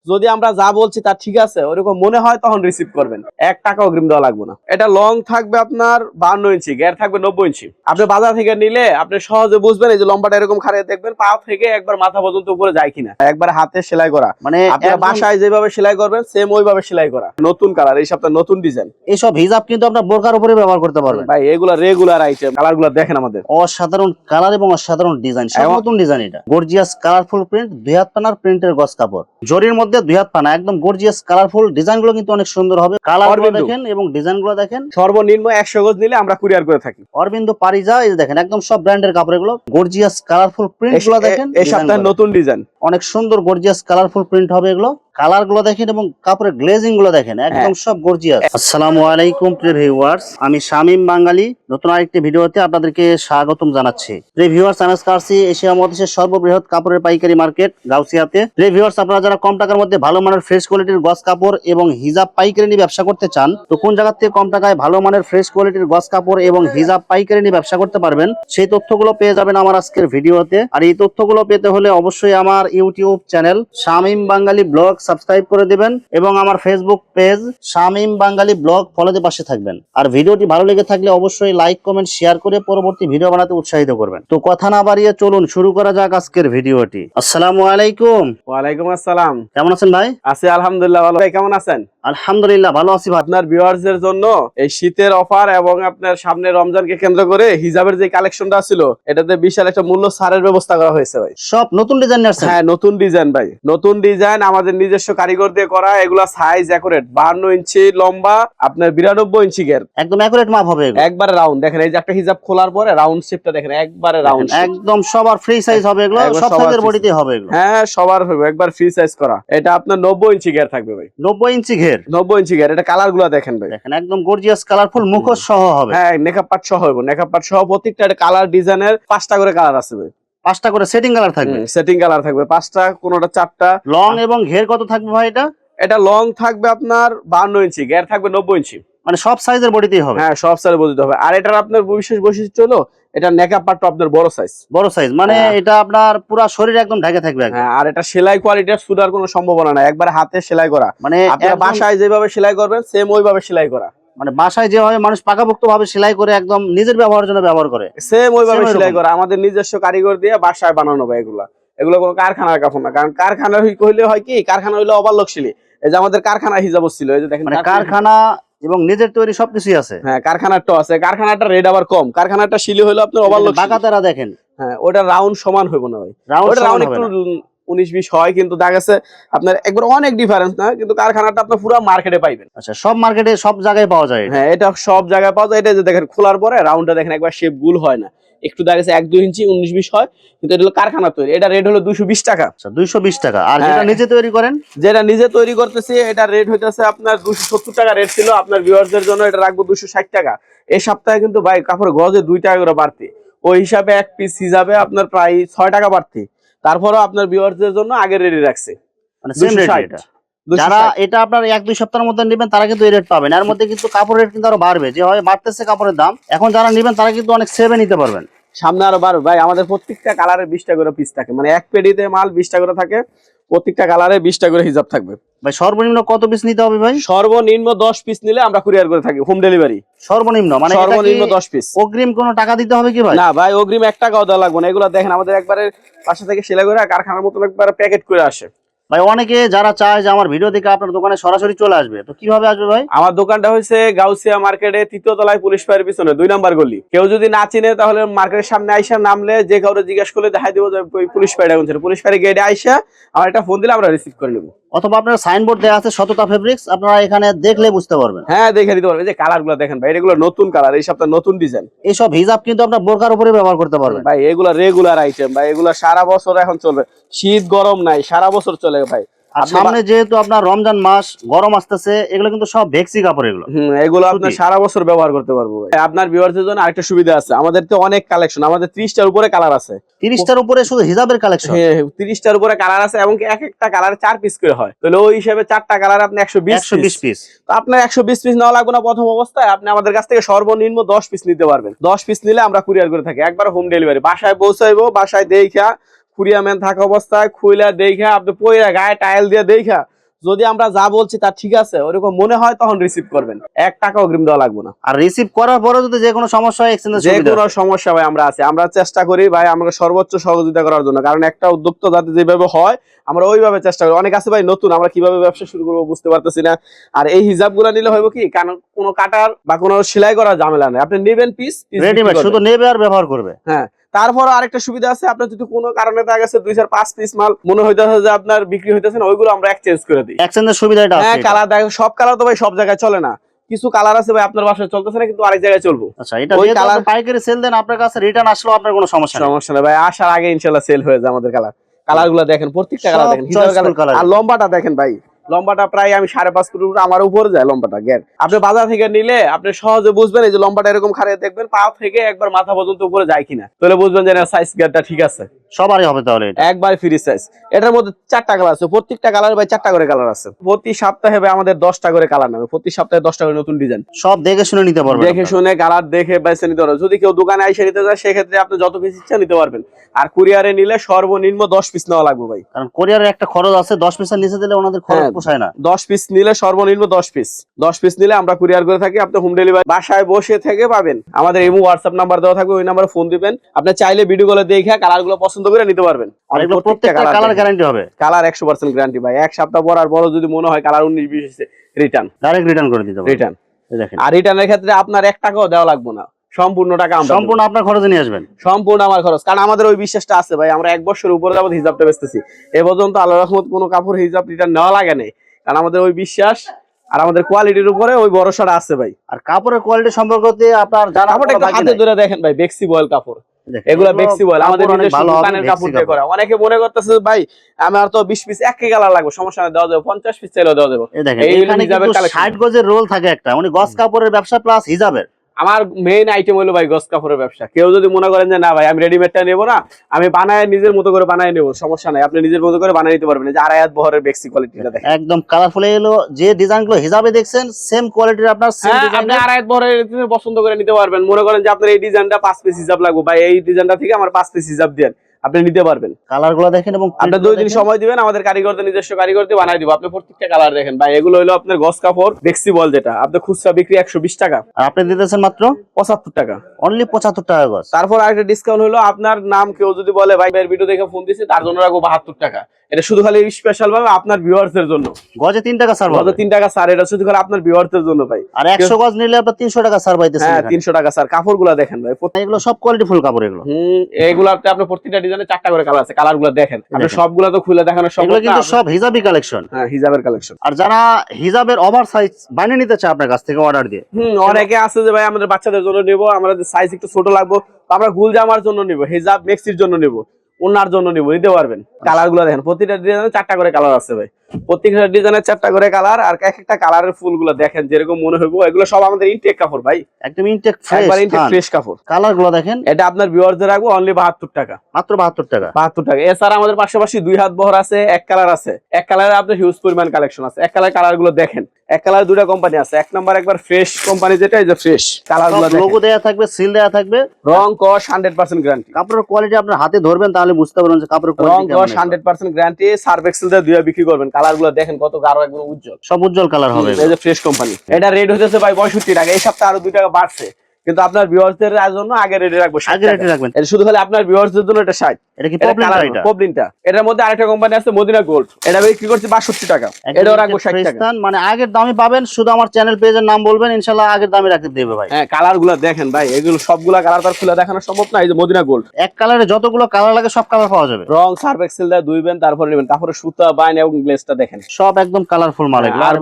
যদি আমরা যা বলছি তা ঠিক আছে ওরকম মনে হয় তখন রিসিভ করবেন, 1 টাকা অগ্রিম দেওয়া লাগবে না। এটা লং থাকবে আপনার 52 ইঞ্চি, গ্যার থাকবে 90 ইঞ্চি। আপনি বাজার থেকে নিলে আপনি সহজে বুঝবেন, এই যে লম্বাটা এরকম খাড়িয়ে দেখবেন পা থেকে একবার মাথা পর্যন্ত উপরে যায় কিনা, একবার হাতে সেলাই করা। মানে আপনারা বাসায় যেভাবে সেলাই করবেন সেম ওইভাবে সেলাই করা। নতুন কালার, এই সপ্তাহে নতুন ডিজাইন। এইসব হিজাব কিন্তু আপনার বোরকার উপরে ব্যবহার করতে পারবেন ভাই এগুলা রেগুলার আইটেম, কালারগুলো দেখেন আমাদের অসাধারণ কালার এবং অসাধারণ ডিজাইন, সব নতুন ডিজাইন। এটা গর্জিয়াস কালারফুল প্রিন্ট, 2 হাত পানার প্রিন্টের গস কাপড়, জরির মধ্যে 2 হাত পানা, একদম গর্জিয়াস কালারফুল। ডিজাইন গুলো কিন্তু অনেক সুন্দর হবে, কালারগুলো দেখেন এবং ডিজাইন গুলো দেখেন। সর্বনিম্ন 100 গজ নিলে আমরা কুরিয়ার করে থাকি। অরবিন্দ পারিজা, এই যে দেখেন একদম সব ব্র্যান্ডের কাপড়, এগুলো গর্জিয়াস কালারফুল প্রিন্ট গুলো দেখেন। এই সপ্তাহে নতুন ডিজাইন, অনেক সুন্দর গর্জিয়াস কালারফুল প্রিন্ট হবে এগুলো। কালার গুলো দেখেন এবং কাপড়ের গ্লেজিং গুলো দেখেন, একদম সব গর্জিয়াস। আসসালামু আলাইকুম প্রিয় ভিউয়ার্স, আমি শামীম বাঙালি নতুন আরেকটি ভিডিওতে আপনাদেরকে স্বাগতম জানাচ্ছি। প্রিয় ভিউয়ার্স, আমি আজকে আসছি এশিয়া মহাদেশের সর্ববৃহৎ কাপড়ের পাইকারি মার্কেট গাউসিয়াতে। প্রিয় ভিউয়ার্স, আপনারা যারা কম টাকার মধ্যে ভালো মানের ফ্রেশ কোয়ালিটির গস কাপড় এবং হিজাব পাইকারি নিয়ে ব্যবসা করতে চান, তো কোন জায়গা থেকে কম টাকায় ভালো মানের ফ্রেশ কোয়ালিটির গস কাপড় এবং হিজাব পাইকারি নিয়ে ব্যবসা করতে পারবেন, সেই তথ্যগুলো পেয়ে যাবেন আমার আজকের ভিডিওতে। আর এই তথ্যগুলো পেতে হলে অবশ্যই আমার ইউটিউব চ্যানেল শামীম বাঙালি ব্লগ সাবস্ক্রাইব করে দিবেন এবং আমার ফেসবুক পেজ শামীম বাঙালি ব্লগ ফলোতে পাশে থাকবেন। আর ভিডিওটি ভালো লেগে থাকলে অবশ্যই লাইক কমেন্ট শেয়ার করে পরবর্তী ভিডিও বানাতে উৎসাহিত করবেন। তো কথা না বাড়িয়ে চলুন শুরু করা যাক আজকের ভিডিওটি। আসসালামু আলাইকুম। ওয়ালাইকুম আসসালাম। কেমন আছেন ভাই? আছি আলহামদুলিল্লাহ ভালো। ভাই কেমন আছেন? আলহামদুলিল্লাহ ভালো আছি ভাই। আপনার ভিউয়ার্সদের জন্য এই শীতের অফার এবং আপনার সামনে রমজানকে কেন্দ্র করে হিজাবের যে কালেকশনটা ছিল এটাতে বিশাল একটা মূল্য ছাড়ের ব্যবস্থা করা হয়েছে ভাই। সব নতুন ডিজাইন আসছে? হ্যাঁ নতুন ডিজাইন ভাই, নতুন ডিজাইন আমাদের নিজস্ব কারিগর দিয়ে করা। এগুলা সাইজ একুরেট, 52 ইঞ্চি লম্বা, আপনার 92 ইঞ্চি ঘের, একদম একুরেট মাপ হবে এগুলো। একবারে রাউন্ড। দেখেন এই যে একটা হিজাব খোলার পরে রাউন্ড শেপটা দেখেন, একবারে রাউন্ড, একদম সবার ফ্রি সাইজ হবে এগুলো, সব সাইজের বডিতে হবে এগুলো। হ্যাঁ সবার হবে, একবার ফ্রি সাইজ করা। এটা আপনার 90 ইঞ্চি ঘের থাকবে ভাই। 90 ইঞ্চি ঘের, 90 ইঞ্চি ঘের। এটা কালার গুলা দেখেন ভাই, দেখেন একদম গর্জিয়াস কালারফুল মুখোশ সহ হবে। হ্যাঁ নেকআপ পার্ট সহ হবে, নেকআপ পার্ট সহ। প্রত্যেকটা কালার ডিজাইনের 5টা করে কালার আছে ভাই, 5টা করে সেটিং কালার থাকবে। সেটিং কালার থাকবে 5টা, কোনটা 4টা। লং এবং ঘের কত থাকবে ভাই এটা? এটা লং থাকবে আপনার 52 ইঞ্চি, ঘের থাকবে 90 ইঞ্চি। মানে সব সাইজের বডিতেই হবে? হ্যাঁ সব সাইজ বলতে হবে। আর এটার আপনার বিশেষ বৈশিষ্ট্য হলো এটা নেকআপ পার্ট আপনার বড় সাইজ, বড় সাইজ, মানে এটা আপনার পুরো শরীর একদম ঢেকে থাকবে একদম। হ্যাঁ আর এটা সেলাই কোয়ালিটির সুদার কোনো সম্ভাবনা নাই, একবার হাতে সেলাই করা। মানে আপনারা বাসায় যেভাবে সেলাই করবেন সেম ওইভাবে সেলাই করা। মানে বাসায় যেভাবে মানুষ পাকাপোক্ত ভাবে সেলাই করে একদম নিজের ব্যবহারের জন্য ব্যবহার করে, সেম ওইভাবে সেলাই করা। আমাদের নিজস্ব কারিগর দিয়ে বাসায় বানানো ভাই এগুলা। এগুলো কোনো কারখানার কাপড় না, কারণ কারখানার হইলে হয় কি, কারখানা হইলে ওভারলোকশিলি। এই যে আমাদের কারখানা হিসাব ছিল, এই যে দেখেন মানে কারখানা এবং নিজের তৈরি সবকিছুই আছে। হ্যাঁ কারখানারটা আছে, কারখানাটা রেট আবার কম। কারখানাটা শিলি হলো আপনার ওভারলোক, বাঁকাতেরা দেখেন। হ্যাঁ ওটা রাউন্ড সমান হইব না ভাই, ওটা রাউন্ড একটু 19-20 হয়, কিন্তু দেখা গেছে আপনার একবার অনেক ডিফারেন্স না, কিন্তু কারখানাটা আপনার পুরো মার্কেটে পাইবেন। আচ্ছা, সব মার্কেটে সব জায়গায় পাওয়া যায়? হ্যাঁ এটা সব জায়গায় পাওয়া যায়। এটা যে দেখেন খোলার পরে রাউন্ডটা দেখেন একবার শেপ গুল হয় না, একটু দেখা গেছে 1-2 ইঞ্চি 19-20 হয়, কিন্তু এটা হলো কারখানা তৈরি। এটা রেট হলো 220 টাকা। আচ্ছা 220 টাকা। আর যেটা নিজে তৈরি করেন? যেটা নিজে তৈরি করতেছি এটা রেট হইতেছে আপনার 270 টাকা রেট ছিল। আপনার ভিউয়ারদের জন্য এটা রাখবো 260 টাকা। এই সপ্তাহে কিন্তু ভাই কাপড় গজে 2 টাকা করে বাড়তি, ওই হিসাবে এক পিস হিসাবে আপনার প্রায় 6 টাকা বাড়তি। তারপরেও আপনার ভিউয়ারদের জন্য আগে রেডি রাখছে, মানে সেম রেট। এটা যারা এটা আপনার 1-2 সপ্তাহের মধ্যে নেবেন তারা কিন্তু এই রেট পাবেন। এর মধ্যে কিন্তু কাপড়ের রেট কিন্তু আরো বাড়বে, যে হয় বাড়তেছে কাপড়ের দাম। এখন যারা নেবেন তারা কিন্তু অনেক সেভে নিতে পারবেন, সামনে আরো বাড়বে ভাই। আমাদের প্রত্যেকটা কালারে 20টা করে পিস থাকে, মানে এক পেডিতে মাল 20টা করে থাকে, প্রত্যেকটা কালারে 20টা করে হিসাব থাকবে ভাই। সর্বনিম্ন কত পিস নিতে হবে ভাই? সর্বনিম্ন 10 পিস নিলে আমরা কুরিয়ার করে থাকি, হোম ডেলিভারি। সর্বনিম্ন মানে সর্বনিম্ন 10 পিস। অগ্রিম কোনো টাকা দিতে হবে কি ভাই? না ভাই অগ্রিম 1 টাকাও দেওয়া লাগবে না। এগুলো দেখেন আমাদের একবারে পাশে থেকে সেলাই করে কারখানার মতো একবারে প্যাকেট করে আসে ভাই। অনেকে যারা চায় যে আমার ভিডিও দেখে আপনার দোকানে সরাসরি চলে আসবে, তো কিভাবে আসবে ভাই? আমার দোকানটা হচ্ছে গাউসিয়া মার্কেটে 3য় তলায় পুলিশ ফাঁড়ির পিছনে 2 নাম্বার গলি। কেউ যদি না চিনে তাহলে মার্কেটের সামনে আইসা নামলে যে কাউরে জিজ্ঞাসা করলে দেখাই দেবো যে পুলিশ ফাঁড়ি এখন ছিল। পুলিশ ফাঁড়ি গেটে আইসা আমার একটা ফোন দিলে আমরা রিসিভ করে নেবো। অথবা আপনার সাইনবোর্ড দেওয়া আছে সততা ফেব্রিক্স, আপনারা এখানে দেখলে বুঝতে পারবেন। হ্যাঁ দেখে দিতে পারবেন। যে কালার গুলো দেখেন ভাই, এগুলো নতুন কালার, এই সপ্তাহে নতুন ডিজাইন। এইসব হিজাব কিন্তু আপনার বোরকার উপরে ব্যবহার করতে পারবেন ভাই এগুলো রেগুলার আইটেম ভাই, এগুলো সারা বছর এখন চলবে, শীত গরম নাই, সারা বছর চলে ভাই। আর সামনে যেহেতু আপনার রমজান মাস, গরম আসতেছে, এগুলো কিন্তু সব ভেক্সি কাপড় এগুলো। এগুলো আপনার সারা বছর ব্যবহার করতে পারবো ভাই। আপনার ভিউয়ারদের জন্য আরেকটা সুবিধা আছে, আমাদের তো অনেক কালেকশন, আমাদের 30টার উপরে কালার আছে। 30টার উপরে শুধু হিজাবের কালেকশন? হ্যাঁ 30টার উপরে কালার আছে, এবং এক একটা কালারে 4 পিস করে হয়, তাহলে ওই হিসাবে 4টা কালার আপনি 120 পিস। তো আপনার 120 পিস নেওয়া লাগবে না প্রথম অবস্থায়। আপনি আমাদের কাছ থেকে সর্বনিম্ন 10 পিস নিতে পারবেন। 10 পিস নিলে আমরা কুরিয়ার করে থাকি, একবার হোম ডেলিভারি। বাসায় পৌঁছাইবো, বাসায় দেখা কুরিয়া ম্যান থাকা অবস্থায় খুইলা দেখা আপনি পয়রা গায়ে টাইল দিয়ে দেখা যদি আমরা যা বলছি তা ঠিক আছে ওরকম মনে হয় তখন রিসিভ করবেন, 1 টাকা অগ্রিম দেওয়া লাগবে না। আর রিসিভ করার পরে যদি যে কোনো সমস্যা হয় এক্সচেঞ্জের যে সুবিধা কোনো আছে। সমস্যা ভাই আমরা আছি, আমরা চেষ্টা করি ভাই আমাকে সর্বোচ্চ সহযোগিতা করার জন্য, কারণ একটা উদ্যোক্তা যাতে যেভাবে হয় আমরা ওইভাবে চেষ্টা করি। অনেক আছে ভাই নতুন, আমরা কিভাবে ব্যবসা শুরু করবো বুঝতে পারতেছি না। আর এই হিজাব গুলা নিলে হইব কি, কারণ কোনো কাটার বা কোনো সেলাই করার ঝামেলা নেই, আপনি নেবেন পিস রেডিমেড শুধু নেবে আর ব্যবহার করবে। হ্যাঁ, তারপর আরেকটা সুবিধা আছে, আপনার যদি কোনো কারণে দেখা গেছে 2-4-5 পিস মাল মনে হইতেছে যে আপনার বিক্রি হইতেছে না, ওইগুলো আমরা এক্সচেঞ্জ করে দিই। এক্সচেঞ্জের সুবিধা এটা হ্যাঁ, আছে। কালার দেখো, সব কালার তো ভাই সব জায়গায় চলে না, কিছু কালার আছে ভাই আপনার বাসায় চলতেছে না কিন্তু আরেক জায়গায় চলবো। আচ্ছা, এটা ওই যেহেতু কালার আপনি পাইকারি সেল দেন, আপনার কাছে রিটার্ন আসলেও আপনার কোনো সমস্যা নেই। সমস্যা নেই ভাই, আসার আগে ইনশাআল্লাহ সেল হয়ে যায় আমাদের কালার। কালার গুলো দেখেন, প্রত্যেকটা কালার সব দেখেন, choiceful color। আর লম্বাটা দেখেন ভাই, লম্বাটা প্রায় আমি 5.5 ফুট উপরে, আমার উপরে যায় লম্বাটা গ্যার। আপনি বাজার থেকে নিলে আপনি সহজে বুঝবেন এই যে লম্বাটা এরকম খাড়িয়ে দেখবেন পা থেকে একবার মাথা পর্যন্ত উপরে যায় কিনা, তাহলে বুঝবেন যে সাইজ গ্যারটা ঠিক আছে। সবারই হবে তাহলে এটা। একবার ফ্রি সাইজ। এটার মধ্যে 4টা কালার আছে, প্রত্যেকটা কালার ভাই 4টা করে কালার আছে। প্রতি সপ্তাহে ভাই আমাদের 10টা করে কালার নামে, প্রতি সপ্তাহে 10টা করে নতুন ডিজাইন। সব দেখে শুনে নিতে পারবেন, দেখে শুনে কালার দেখে বেছে নিতে পারবেন। যদি কেউ দোকানে এসে নিতে চায় সেক্ষেত্রে আপনি যত পিস ইচ্ছা নিতে পারবেন, আর কুরিয়ারে নিলে সর্বনিম্ন 10 পিস নেওয়া লাগবে ভাই, কারণ কোরিয়ারের একটা খরচ আছে, 10 পিসের নিচে দিলে ওনাদের খরচ হ্যাঁ, পোষায় না। 10 পিস নিলে সর্বনিম্ন 10 পিস, 10 পিস নিলে আমরা কুরিয়ার করে থাকি। আপনি হোম ডেলিভারি বাসায় বসে থেকে পাবেন। আমাদের ইমো হোয়াটসঅ্যাপ নাম্বার দেওয়া থাকবে, ওই নাম্বারে ফোন দিবেন। আপনি চাইলে ভিডিও কলে দেখে কালারগুলো পছন্দ করে নিতে পারবেন। আর এগুলো প্রত্যেকটা কালার গ্যারান্টি হবে। কালার 100% গ্যারান্টি ভাই, এক সপ্তাহ পর আর বড় যদি মনে হয় কালার 19-20 এসে রিটার্ন, ডাইরেক্ট রিটার্ন করে দিতে পারবেন। রিটার্ন। এই দেখেন, আর রিটার্নের ক্ষেত্রে আপনার 1 টাকাও দেওয়া লাগবে না, সম্পূর্ণ টাকা আমরা সম্পূর্ণ আপনার খরচে নিয়ে আসবেন। সম্পূর্ণ আমার খরচ, কারণ আমাদের ওই বিশ্বাসটা আছে ভাই, আমরা 1 বছর উপরে যাবত হিজাবটা বেচতেছি, এ পর্যন্ত আল্লাহর রহমত কোনো কাপড় হিজাব রিটার্ন নেওয়া লাগে নাই, কারণ আমাদের ওই বিশ্বাস আর আমাদের কোয়ালিটির উপরে ওই ভরসাটা আছে ভাই। আর কাপড়ের কোয়ালিটি সম্পর্কে আপনার জানা কাপড়টা একটু হাতে ধরে দেখেন ভাই, বেক্সি বয়েল কাপড়, এগুলা বেক্সি বয়েল, আমাদের নিজস্ব দোকানের কাপড় দিয়ে করা। অনেকে মনে করতেছে ভাই আমার তো 20 পিস এক কালার লাগবে, সমস্যা নাই, দেওয়া যাবে, 50 পিস চাইলেও দেওয়া যাবে। এই দেখেন, এখানে কিন্তু 60 গজের রোল থাকে একটা, মানে গস কাপড়ের ব্যবসা প্লাস হিজাবের। আমার মেইন আইটেম হলো ভাই গস কাপড়ের ব্যবসা। কেউ যদি মনে করেন যে না ভাই আমি রেডিমেডটা নেবো না, আমি বানায় নিজের মতো করে বানায় নেবো, সমস্যা নাই, আপনি নিজের মতো করে বানিয়ে নিতে পারবেন। যে আড়াইহাত বহরের বেক্সি কোয়ালিটিটা দেখেন, একদম কালারফুল। এলো যে ডিজাইনগুলো হিজাবে দেখছেন সেম কোয়ালিটির আপনার সেম হ্যাঁ, আপনি ডিজাইনের আড়াইহাত বহরের পছন্দ করে নিতে পারবেন। মনে করেন যে আপনার এই ডিজাইনটা 5 পিস হিজাব লাগবে ভাই, এই ডিজাইনটা থেকে আমার 5 পিস হিজাব দেন, আপনি নিতে পারবেন। কালারগুলো দেখেন এবং আপনি 2 দিন সময় দিবেন, আমাদের কারিগরদের নিজস্ব কারিগর দিয়ে বানাই দিব, আপনি প্রত্যেকটা কালার দেখেন ভাই। এগুলো হলো আপনার গস কাপড় বেক্সি বল, যেটা আপনি খুচরা বিক্রি 120 টাকা, আর আপনি দিতেছেন মাত্র 75 টাকা, অনলি 75 টাকা গজ। তারপর আরেকটা ডিসকাউন্ট হলো, আপনার নাম কেউ যদি বলে ভাই ভাইয়ের ভিডিও দেখে ফোন দিয়েছে তার জন্য রাখবো 72 টাকা। এটা শুধু খালি স্পেশাল ভাবে আপনার ভিউয়ার্সদের জন্য, গজে 3 টাকা ছাড় পাবেন। 3 টাকা স্যার, এটা শুধু খালি আপনার ভিউয়ার্সদের জন্য ভাই। আর 100 গজ নিলে আপনার 300 টাকা ছাড় পাইতেছেন। হ্যাঁ, 300 টাকা স্যার। কাপড়গুলো দেখেন ভাই, এগুলো সব কোয়ালিটি ফুল কাপড় এগুলো। এগুলাতে আপনার প্রত্যেকটা ডিজাইনে 4টা করে কালার আছে, কালারগুলো দেখেন। আপনি সবগুলো তো খুলে দেখানো সম্ভব এগুলো না, কিন্তু সব হিজাবি কালেকশন। হ্যাঁ, হিজাবের কালেকশন। আর যারা হিজাবের ওভার সাইজ বানিয়ে নিতে চায় আপনার কাছ থেকে অর্ডার দিয়ে, অনেকে আছে যে ভাই আমাদের বাচ্চাদের জন্য নেবো, আমাদের সাইজ একটু ছোট লাগবে, তো আমরা গুল জামার জন্য নিবো, হিজাব মেক্সির জন্য নিবো, ওনার জন্য নিবো, নিতে পারবেন। কালার গুলো দেখেন, প্রতিটা ডিজাইনে 4টা করে কালার আছে ভাই, প্রত্যেকটা ডিজাইনের 4টা করে কালার। আর এক একটা কালারের ফুলগুলো দেখেন যেরকম মনে হইব, এগুলো সব আমাদের ইনটেক কাপড় ভাই, একদম ইনটেক একবার ইনটেক ফ্রেশ কাপড়। কালারগুলো দেখেন, এটা আপনার ভিউয়ারদের রাখবো অনলি 72 টাকা, মাত্র 72 টাকা। 72 টাকা। এছাড়া আমাদের পাশাপাশি 2 হাত বহর আছে, এক কালার আছে, এক কালারে আপনার হিউজ পরিমাণ কালেকশন আছে। এক কালার কালারগুলো দেখেন, এক কালার 2টা কোম্পানি আছে। এক নাম্বার একবার ফ্রেশ কোম্পানি, যেটা এই যে ফ্রেশ কালারগুলো দেখেন, লোগো দেয়া থাকবে, সিল দেয়া থাকবে, রং কস 100% গ্যারান্টি। কাপড়ের কোয়ালিটি আপনার হাতে ধরবেন তাহলে বুঝতে পারবেন যে কাপড়ের রং কোয়ালিটি কস 100% গ্যারান্টি। সার্ফ এক্সেল দিয়ে দুইয়া বিক্রি করবেন। কালারগুলো দেখেন কত গাঢ়, একদম উজ্জ্বল, সব উজ্জ্বল কালার হবে। এই যে ফ্রেশ কোম্পানি, এটা রেট হইতেছে ভাই 65 টাকা, এই সপ্তাহে আরো 2 টাকা বাড়ছে, কিন্তু আপনার ভিউয়ারদের জন্য আগে রেটে রাখবো 60 আগে রেটে টাকা। রাখবেন। এটা শুধু খালি আপনার ভিউয়ারদের জন্য এটা 60। এটা কি এটা পপলিনটা? কালার এটা পপলিনটা। এটার মধ্যে আরেকটা কোম্পানি আছে মদিনা গোল্ড, এটা বিক্রি করছে 62 টাকা, এটাও রাখবো 60 টাকা। মানে আগের দামে পাবেন, শুধু আমার চ্যানেল পেজের নাম বলবেন, ইনশাআল্লাহ আগের দামে রাখতে দেবে ভাই। হ্যাঁ, কালারগুলো দেখেন ভাই, এগুলো সবগুলা কালার তার খুলে দেখানো সম্ভব না। এই যে মদিনা গোল্ড, এক কালারে যতগুলো কালার লাগে সব কালার পাওয়া যাবে। রং সার্ফ এক্সেল দিয়ে ধুইবেন, তারপরে নেবেন। তারপরে সুতা, বাইন এবং গ্লেজটা দেখেন, সব একদম কালারফুল মাল এগুলো। আর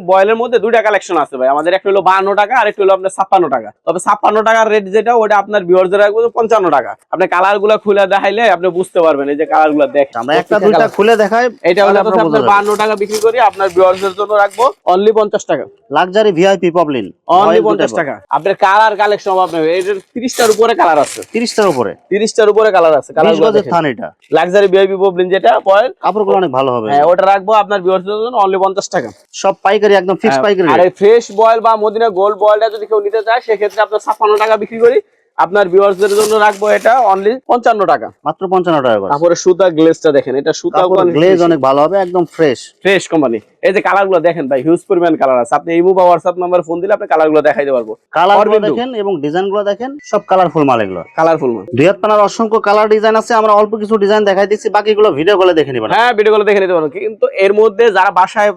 বয়েলের মধ্যে 2টা কালেকশন আছে ভাই আমাদের, একটা হলো 52 টাকা আর একটা হলো আপনার 56 টাকা। তবে 56 টাকার রেট যেটা, ওটা আপনার ভিউয়ারদের রাখবো 55 টাকা। আপনি কালারগুলো খুলে দেখাইলে আপনি বুঝতে পারবেন। এই যে কালারগুলো দেখেন, আমরা একটা দুইটা খুলে দেখাই। এটা হলো আপনার 52 টাকা বিক্রি করি, আপনার ভিউয়ারদের জন্য রাখবো অনলি 50 টাকা। লাক্সারি ভিআইপি পপলিন অনলি 50 টাকা। আপনার কালার কালেকশন আপনার এটার 30টার উপরে কালার আছে, 30টার উপরে 30টার উপরে কালার আছে। কালারগুলো দেখেন, থান এটা লাক্সারি ভিআইপি পপলিন যেটা পয়েল, কাপড়গুলো অনেক ভালো হবে। হ্যাঁ, ওটা রাখবো আপনার ভিউয়ারদের জন্য অনলি 50 টাকা। সব পাইকারি, একদম ফিক্স পাইকারি। আর এই ফ্রেশ বয়েল বা মদিনা গোল্ড বয়েলটা যদি কেউ নিতে চায় সেক্ষেত্রে আপনার 56 টাকা বিক্রি করি, আপনার ভিউয়ার্সদের জন্য রাখবো এটা অনলি 55 টাকা। মাত্র 55 টাকা গজ। তারপরে সুতা গ্লেজটা দেখেন, এটা সুতা গ্লেজ অনেক ভালো হবে, একদম ফ্রেশ ফ্রেশ কোম্পানি। এই যে কালার গুলো দেখেন ভাই, হিউজ পরিমাণ কালার আছে। আপনি ইমো বা হোয়াটসঅ্যাপ নাম্বার ফোন দিলে আপনি কালার গুলো দেখাইতে পারবো। কালার গুলো দেখেন এবং ডিজাইন গুলো দেখেন, সব কালারফুল মাল এগুলো। কালারফুল মাল। দুই হাত পানার অসংখ্য কালার ডিজাইন আছে, আমরা অল্প কিছু ডিজাইন দেখাই দিচ্ছি, বাকিগুলো ভিডিও কলে দেখে নিবেন। হ্যাঁ, ভিডিও কলে দেখে নিতে পারবো। কিন্তু এর মধ্যে যারা বাসায়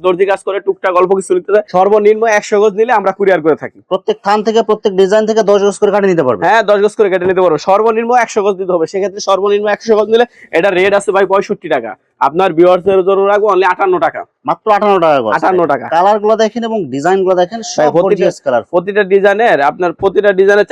দর্জি কাজ করে টুকটাক অল্প কিছু নিতে চায়, সর্বনিম্ন 100 গজ নিলে আমরা কুরিয়ার করে থাকি। প্রত্যেক থান থেকে প্রত্যেক ডিজাইন থেকে 10 গজ করে কাটে নিতে পারবে। হ্যাঁ, 10 গজ করে কেটে নিতে পারবো। সর্বনিম্ন 100 গজ দিতে হবে। সেক্ষেত্রে সর্বনিম্ন 100 গজ নিলে এটা রেট আছে ভাই 65 টাকা। আপনার ভিউয়ারদের জন্য রাখবো অনলি 58 টাকা। মাত্র 58 টাকা গজ। 58 টাকা। কালার গুলো দেখেন এবং ডিজাইন গুলো দেখেন, সব গর্জিয়াস কালার। প্রতিটা ডিজাইনের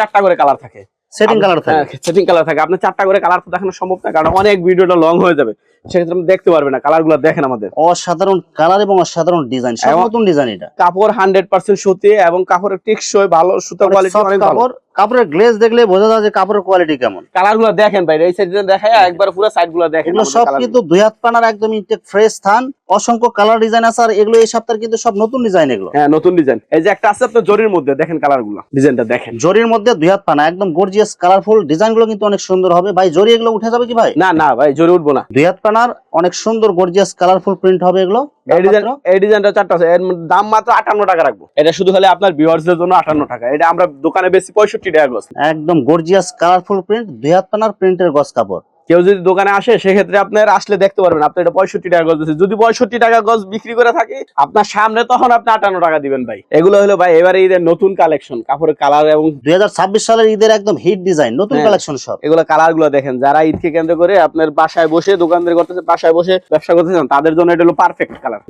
4টা করে কালার থাকে। সেটিং কালার থাকে। সেটিং কালার থাকে। আপনার 4টা করে কালার তো দেখানো সম্ভব না, কারণ অনেক ভিডিওটা লং হয়ে যাবে। সেক্ষেত্রে আপনি দেখতে পারবেন না। কালারগুলো দেখেন আমাদের। অসাধারণ কালার এবং অসাধারণ ডিজাইন, সব নতুন ডিজাইন। এটা কাপড় 100% সুতি এবং কাপড়ের টেকসই ভালো, সুতা কোয়ালিটি অনেক ভালো। কাপড়ের গ্লেজ দেখলে বোঝা যায় যে কাপড়ের কোয়ালিটি কেমন। কালারগুলো দেখেন ভাই, এই সাইডে দেখায় একবার পুরো সাইডগুলো দেখেন। এগুলো সব কিন্তু দুই হাত পানার একদম ইনটেক ফ্রেশ থান, অসংখ্য কালার ডিজাইন আছে। আর এগুলো এই সপ্তাহের কিন্তু সব নতুন ডিজাইন এগুলো। হ্যাঁ, নতুন ডিজাইন। এই যে একটা আছে আপনার জরির মধ্যে, দেখেন কালারগুলো, ডিজাইনটা দেখেন। জরির মধ্যে দুই হাত পানা একদম গর্জিয়াস কালারফুল, ডিজাইনগুলো কিন্তু অনেক সুন্দর হবে। ভাই জরি এগুলো উঠে যাবে কি ভাই? না না ভাই, জরি উঠবো না। দুই হাত পানার অনেক সুন্দর গর্জিয়াস কালারফুল প্রিন্ট হবে এগুলো। এই ডিজাইনটা 4টা আছে, এর দাম মাত্র 58 টাকা রাখবো। এটা শুধু খালি আপনার ভিউয়ারদের জন্য 58 টাকা। এটা আমরা দোকানে বেশি 65 টাকা গজ। একদম গর্জিয়াস কালারফুল প্রিন্ট, দুই হাত পানার প্রিন্টের গজ কাপড়। কেউ যদি দোকানে আসে সেক্ষেত্রে আপনার আসলে দেখতে পারবেন। আপনি এটা 65 টাকা গজ দিচ্ছেন। যদি 65 টাকা গজ বিক্রি করে থাকে আপনার সামনে, তখন আপনি 58 টাকা দিবেন ভাই। এগুলো হলো ভাই এবারে ঈদের নতুন কালেকশন, কাপড়ের কালার এবং 2026 সালের ঈদের একদম হিট ডিজাইন, নতুন কালেকশন সব। এগুলো কালার গুলো দেখেন। যারা ঈদকে কেন্দ্র করে আপনার বাসায় বসে দোকানদারি করতেছে, বাসায় বসে ব্যবসা করতেছেন, তাদের জন্য এটা হলো পারফেক্ট কালার।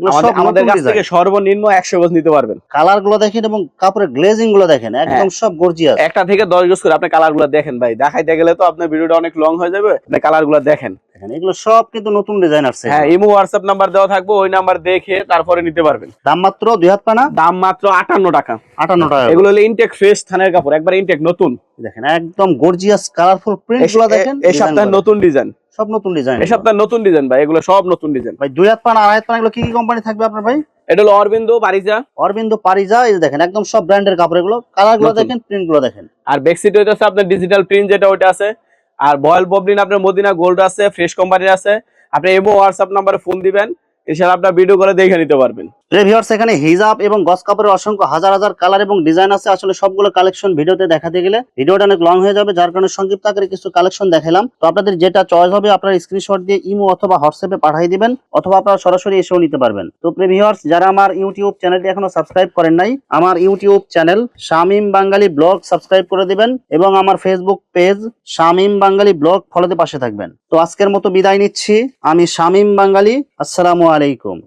আমাদের কাছ থেকে সর্বনিম্ন 100 গজ নিতে পারবেন। কালার গুলো দেখেন এবং কাপড়ের গ্লেজিং গুলো দেখেন, একদম সব গর্জিয়াস। একটা থেকে 10 গজ করে আপনি কালার গুলো দেখেন ভাই। দেখাইতে গেলে তো আপনার ভিডিওটা অনেক লং হয়ে যাবে। আপনি কালার গুলো দেখেন। এগুলো সব কিন্তু নতুন ডিজাইন আসছে। হ্যাঁ, ইমো হোয়াটসঅ্যাপ নাম্বার দেওয়া থাকবে, ওই নাম্বার দেখে তারপরে নিতে পারবেন। দাম মাত্র দুই হাত পানা, দাম মাত্র 58 টাকা। 58 টাকা। এগুলো হলো ইনটেক ফ্রেশ থানের কাপড়, একবার ইনটেক নতুন। দেখেন একদম গর্জিয়াস কালারফুল প্রিন্ট গুলো দেখেন। এই সপ্তাহের নতুন ডিজাইন, সব নতুন ডিজাইন। এই সপ্তাহের নতুন ডিজাইন ভাই, এগুলো সব নতুন ডিজাইন ভাই। দুই হাত পানা, আড়াই হাত পানা, এগুলো কি কি কোম্পানি থাকবে আপনার ভাই? এটা হলো অরবিন্দ পারিজা। অরবিন্দ পারিজা, এই দেখেন একদম সব ব্র্যান্ডের কাপড় এগুলো। কালার গুলো দেখেন, প্রিন্ট গুলো দেখেন। আর বেক্সিট হইতেছে আপনার ডিজিটাল প্রিন্ট, যেটা ওটা আছে। আর বয়েল ববলিন আপনার মদিনা গোল্ড আছে, ফ্রেশ কোম্পানির আছে। আপনি ইমো হোয়াটসঅ্যাপ নাম্বারে ফোন দিবেন, ইনশাআল্লাহ আপনার ভিডিও করে দেখে নিতে পারবেন। ভিউয়ার্স, এখানে হিজাব এবং গজ কাপড়ের অসংখ্য হাজার হাজার কালার এবং ডিজাইন আছে। আসলে সবগুলো কালেকশন ভিডিওতে দেখাতে গেলে ভিডিওটা অনেক লং হয়ে যাবে, যার কারণে সংক্ষিপ্ত আকারে কিছু কালেকশন দেখালাম। তো আপনাদের যেটা চয়েস হবে আপনারা স্ক্রিনশট দিয়ে ইমো অথবা হোয়াটসঅ্যাপে পাঠিয়ে দিবেন, অথবা আপনারা সরাসরি এসেও নিতে পারবেন। তো ভিউয়ার্স, যারা আমার ইউটিউব চ্যানেলটি এখনো সাবস্ক্রাইব করেন নাই, আমার ইউটিউব চ্যানেল শামীম বাঙালি ব্লগ সাবস্ক্রাইব করে দিবেন এবং আমার ফেসবুক পেজ শামীম বাঙালি ব্লগ ফলোতে পাশে থাকবেন। তো আজকের মতো বিদায় নিচ্ছি। আমি শামীম বাঙালি। আসসালামু আলাইকুম।